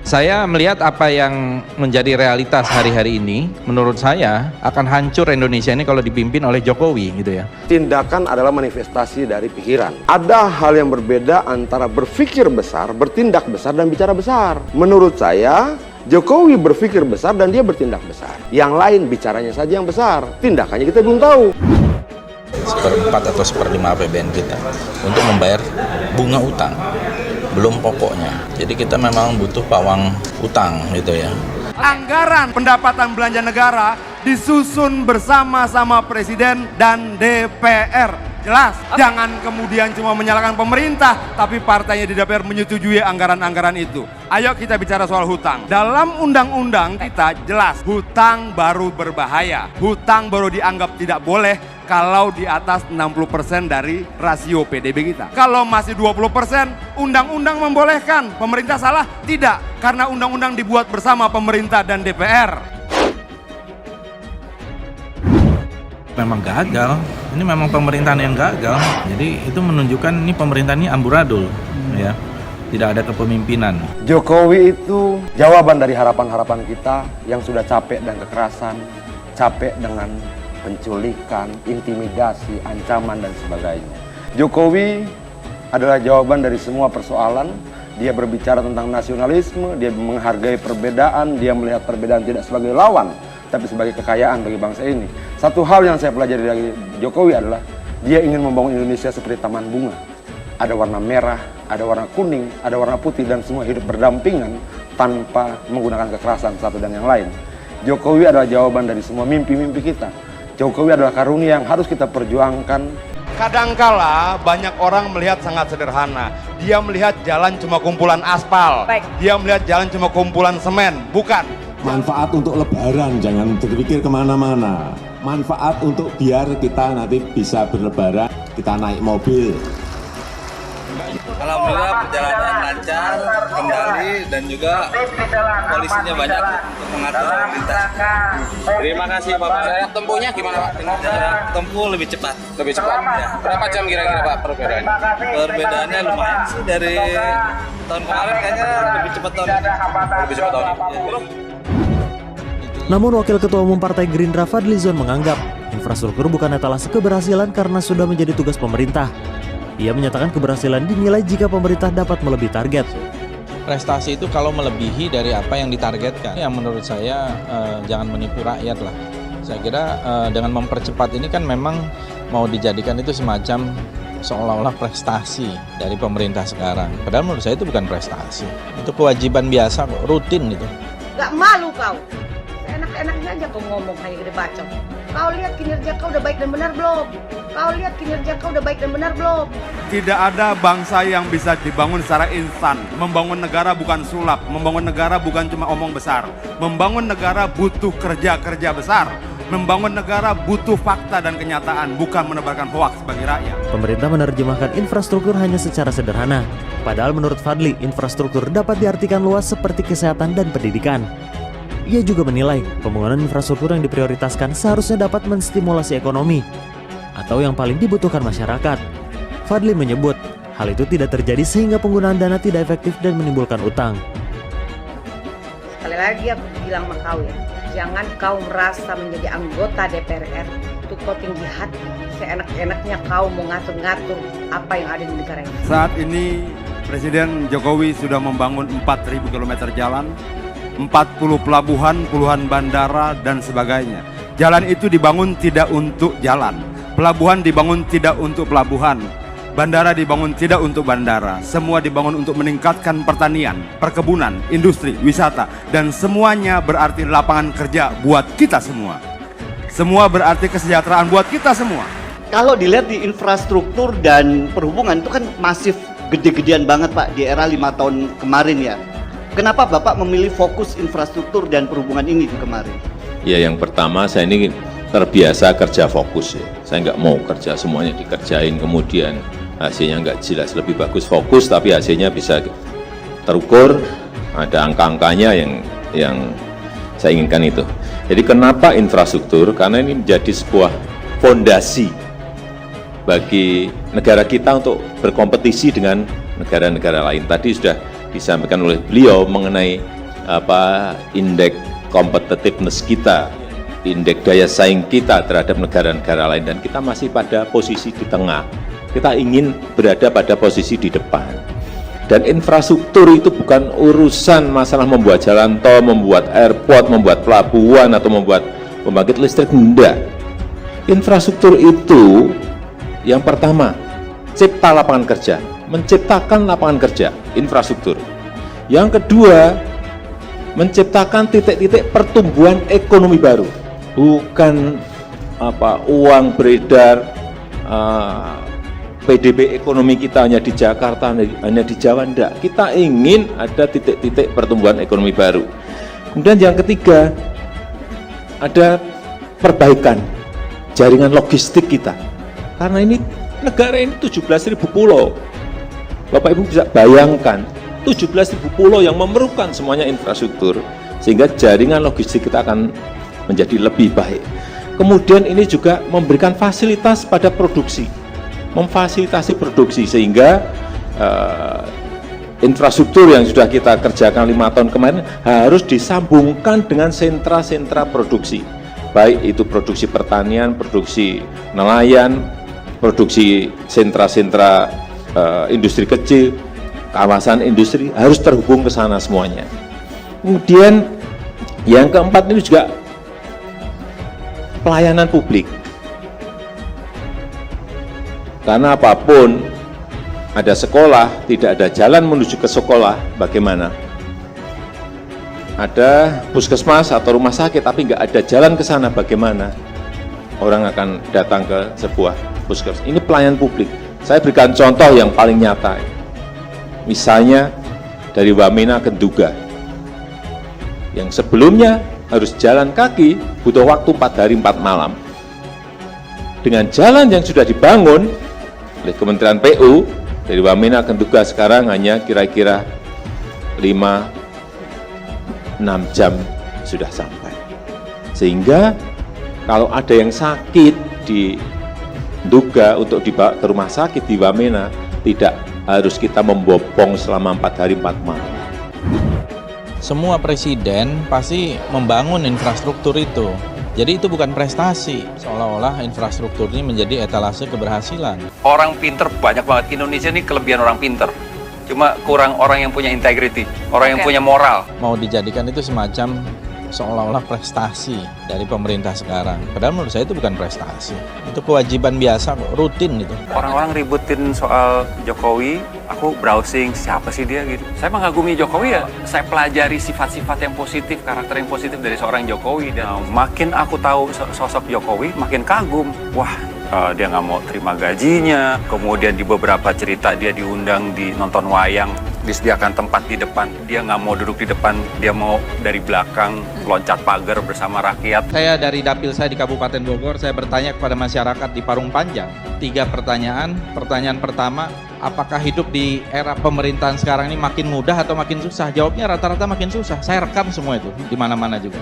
Saya melihat apa yang menjadi realitas hari-hari ini, menurut saya akan hancur Indonesia ini kalau dipimpin oleh Jokowi gitu ya. Tindakan adalah manifestasi dari pikiran. Ada hal yang berbeda antara berpikir besar, bertindak besar, dan bicara besar. Menurut saya, Jokowi berpikir besar dan dia bertindak besar. Yang lain bicaranya saja yang besar, tindakannya kita belum tahu. 1/4 atau 1/5 APBN kita untuk membayar bunga utang, belum pokoknya. Jadi kita memang butuh pawang utang gitu ya. Anggaran pendapatan belanja negara disusun bersama-sama Presiden dan DPR. Jelas, jangan kemudian cuma menyalahkan pemerintah, tapi partainya di DPR menyetujui anggaran-anggaran itu. Ayo kita bicara soal hutang. Dalam undang-undang kita jelas, hutang baru berbahaya. Hutang baru dianggap tidak boleh kalau di atas 60% dari rasio PDB kita. Kalau masih 20%, undang-undang membolehkan. Pemerintah salah? Tidak, karena undang-undang dibuat bersama pemerintah dan DPR. Memang gagal, ini memang pemerintahan yang gagal. Jadi itu menunjukkan ini pemerintahan ini amburadul, ya, tidak ada kepemimpinan. Jokowi itu jawaban dari harapan-harapan kita yang sudah capek dan kekerasan, capek dengan penculikan, intimidasi, ancaman, dan sebagainya. Jokowi adalah jawaban dari semua persoalan. Dia berbicara tentang nasionalisme, dia menghargai perbedaan, dia melihat perbedaan tidak sebagai lawan, tapi sebagai kekayaan bagi bangsa ini. Satu hal yang saya pelajari dari Jokowi adalah dia ingin membangun Indonesia seperti taman bunga. Ada warna merah, ada warna kuning, ada warna putih, dan semua hidup berdampingan tanpa menggunakan kekerasan satu dan yang lain. Jokowi adalah jawaban dari semua mimpi-mimpi kita. Jokowi adalah karunia yang harus kita perjuangkan. Kadangkala banyak orang melihat sangat sederhana. Dia melihat jalan cuma kumpulan aspal. Dia melihat jalan cuma kumpulan semen. Bukan. Manfaat untuk lebaran, jangan berpikir kemana-mana. Manfaat untuk biar kita nanti bisa berlebaran, kita naik mobil. Alhamdulillah perjalanan lancar, kendali, dan juga polisinya banyak untuk mengatur lalu lintas. Terima kasih Bapak. Jarak tempuhnya gimana Pak? Jarak tempuh lebih cepat. Lebih cepat. Ya. Berapa jam kira-kira Pak perbedaannya? Perbedaannya lumayan sih dari tahun kemarin, kayaknya lebih cepat tahun ini. Lebih cepat tahun ini. Ya. Namun Wakil Ketua Umum Partai Gerindra Fadlizon menganggap infrastruktur bukan etalase keberhasilan karena sudah menjadi tugas pemerintah. Ia menyatakan keberhasilan dinilai jika pemerintah dapat melebihi target. Prestasi itu kalau melebihi dari apa yang ditargetkan. Yang menurut saya jangan menipu rakyat lah. Saya kira dengan mempercepat ini kan memang mau dijadikan itu semacam seolah-olah prestasi dari pemerintah sekarang. Padahal menurut saya itu bukan prestasi. Itu kewajiban biasa, rutin gitu. Gak malu kau? Enak-enaknya aja kau ngomong kayak gede bacot. Kau lihat kinerja kau udah baik dan benar belum? Kau lihat kinerja kau udah baik dan benar belum? Tidak ada bangsa yang bisa dibangun secara instan. Membangun negara bukan sulap. Membangun negara bukan cuma omong besar. Membangun negara butuh kerja-kerja besar. Membangun negara butuh fakta dan kenyataan, bukan menebarkan hoaks bagi rakyat. Pemerintah menerjemahkan infrastruktur hanya secara sederhana. Padahal menurut Fadli, infrastruktur dapat diartikan luas seperti kesehatan dan pendidikan. Ia juga menilai pembangunan infrastruktur yang diprioritaskan seharusnya dapat menstimulasi ekonomi atau yang paling dibutuhkan masyarakat. Fadli menyebut hal itu tidak terjadi sehingga penggunaan dana tidak efektif dan menimbulkan utang. Sekali lagi aku bilang sama kau ya, jangan kau merasa menjadi anggota DPR itu kau tinggi hati, seenak-enaknya kau mau ngatur-ngatur apa yang ada di negara ini. Saat ini Presiden Jokowi sudah membangun 4.000 km jalan, 40 pelabuhan, puluhan bandara, dan sebagainya. Jalan itu dibangun tidak untuk jalan. Pelabuhan dibangun tidak untuk pelabuhan. Bandara dibangun tidak untuk bandara. Semua dibangun untuk meningkatkan pertanian, perkebunan, industri, wisata. Dan semuanya berarti lapangan kerja buat kita semua. Semua berarti kesejahteraan buat kita semua. Kalau dilihat di infrastruktur dan perhubungan itu kan masif gede-gedean banget Pak di era 5 tahun kemarin ya. Kenapa Bapak memilih fokus infrastruktur dan perhubungan ini di kemarin? Ya yang pertama saya ini terbiasa kerja fokus ya. Saya nggak mau kerja semuanya dikerjain kemudian hasilnya nggak jelas. Lebih bagus fokus tapi hasilnya bisa terukur, ada angka-angkanya yang saya inginkan itu. Jadi kenapa infrastruktur? Karena ini menjadi sebuah fondasi bagi negara kita untuk berkompetisi dengan negara-negara lain. Tadi sudah disampaikan oleh beliau mengenai indeks competitiveness kita, indeks daya saing kita terhadap negara-negara lain, dan kita masih pada posisi di tengah. Kita ingin berada pada posisi di depan. Dan infrastruktur itu bukan urusan masalah membuat jalan tol, membuat airport, membuat pelabuhan, atau membuat pembangkit listrik, enggak. Infrastruktur itu yang pertama, cipta lapangan kerja, menciptakan lapangan kerja, infrastruktur. Yang kedua, menciptakan titik-titik pertumbuhan ekonomi baru, bukan uang beredar, PDB ekonomi kita hanya di Jakarta, hanya di Jawa, enggak. Kita ingin ada titik-titik pertumbuhan ekonomi baru. Kemudian yang ketiga, ada perbaikan jaringan logistik kita. Karena ini negara ini 17.000 pulau. Bapak Ibu bisa bayangkan, 17.000 pulau yang memerlukan semuanya infrastruktur, sehingga jaringan logistik kita akan menjadi lebih baik. Kemudian ini juga memberikan fasilitas pada produksi, memfasilitasi produksi, sehingga infrastruktur yang sudah kita kerjakan 5 tahun kemarin harus disambungkan dengan sentra-sentra produksi, baik itu produksi pertanian, produksi nelayan, produksi sentra-sentra industri kecil, kawasan industri, harus terhubung ke sana semuanya. Kemudian yang keempat ini juga pelayanan publik. Karena apapun, ada sekolah, tidak ada jalan menuju ke sekolah, bagaimana? Ada puskesmas atau rumah sakit, tapi nggak ada jalan ke sana, bagaimana? Orang akan datang ke sebuah puskesmas. Ini pelayanan publik. Saya berikan contoh yang paling nyata. Misalnya dari Wamena ke Nduga, yang sebelumnya harus jalan kaki, butuh waktu 4 hari 4 malam. Dengan jalan yang sudah dibangun oleh Kementerian PU, dari Wamena ke Nduga sekarang hanya kira-kira 5-6 jam sudah sampai. Sehingga kalau ada yang sakit di Nduga untuk dibawa ke rumah sakit di Wamena, tidak harus kita membopong selama 4 hari 4 malam. Semua presiden pasti membangun infrastruktur itu. Jadi itu bukan prestasi, seolah-olah infrastruktur ini menjadi etalase keberhasilan. Orang pinter banyak banget. Indonesia ini kelebihan orang pinter. Cuma kurang orang yang punya integrity, orang yang punya moral. Mau dijadikan itu semacam seolah-olah prestasi dari pemerintah sekarang. Padahal menurut saya itu bukan prestasi. Itu kewajiban biasa, rutin gitu. Orang-orang ributin soal Jokowi, aku browsing siapa sih dia gitu. Saya mengagumi Jokowi ya, saya pelajari sifat-sifat yang positif, karakter yang positif dari seorang Jokowi. Dan makin aku tahu sosok Jokowi, makin kagum. Wah, dia nggak mau terima gajinya. Kemudian di beberapa cerita dia diundang di nonton wayang, disediakan tempat di depan. Dia nggak mau duduk di depan, dia mau dari belakang loncat pagar bersama rakyat. Saya dari dapil saya di Kabupaten Bogor, saya bertanya kepada masyarakat di Parung Panjang. 3 pertanyaan. Pertanyaan pertama, apakah hidup di era pemerintahan sekarang ini makin mudah atau makin susah? Jawabnya rata-rata makin susah. Saya rekam semua itu di mana-mana juga.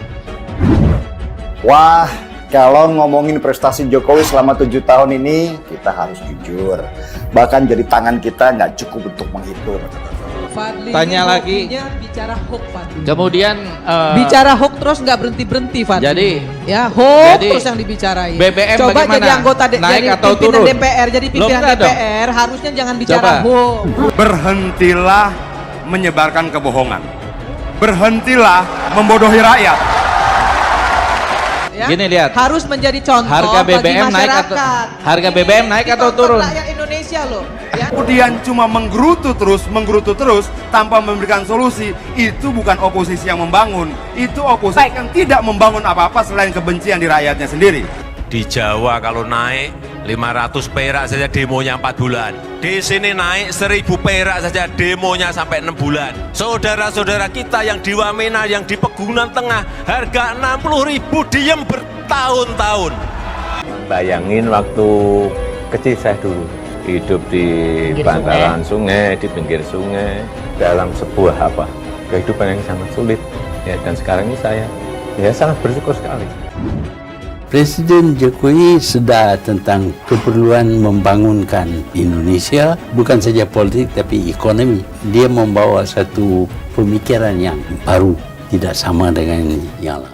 Wah, kalau ngomongin prestasi Jokowi selama 7 tahun ini, kita harus jujur. Bahkan jadi tangan kita nggak cukup untuk menghitung. Fadli, tanya lagi. Bicara hoax, Fadli. Kemudian bicara hoax terus nggak berhenti Fadli. Jadi ya hoax terus yang dibicarain. BBM coba bagaimana? jadi anggota Naik jadi atau pimpinan turun? DPR, jadi pimpinan DPR harusnya jangan bicara hoax. Berhentilah menyebarkan kebohongan. Berhentilah membodohi rakyat. Ya, gini lihat, harus menjadi contoh harga BBM bagi naik masyarakat. atau harga BBM naik atau turun? Rakyat Indonesia loh. Ya. Kemudian cuma menggerutu terus tanpa memberikan solusi, itu bukan oposisi yang membangun, itu oposisi yang tidak membangun apa-apa selain kebencian di rakyatnya sendiri. Di Jawa kalau naik 500 perak saja demonya 4 bulan. Di sini naik 1000 perak saja demonya sampai 6 bulan. Saudara-saudara kita yang di Wamena, yang di Pegunungan Tengah, harga 60.000 diem bertahun-tahun. Bayangin waktu kecil saya dulu, hidup di bantaran sungai, di pinggir sungai, dalam sebuah kehidupan yang sangat sulit. Ya, dan sekarang ini saya sangat bersyukur sekali. Presiden Jokowi sedar tentang keperluan membangunkan Indonesia, bukan saja politik tapi ekonomi. Dia membawa satu pemikiran yang baru. tidak sama dengan yang lain.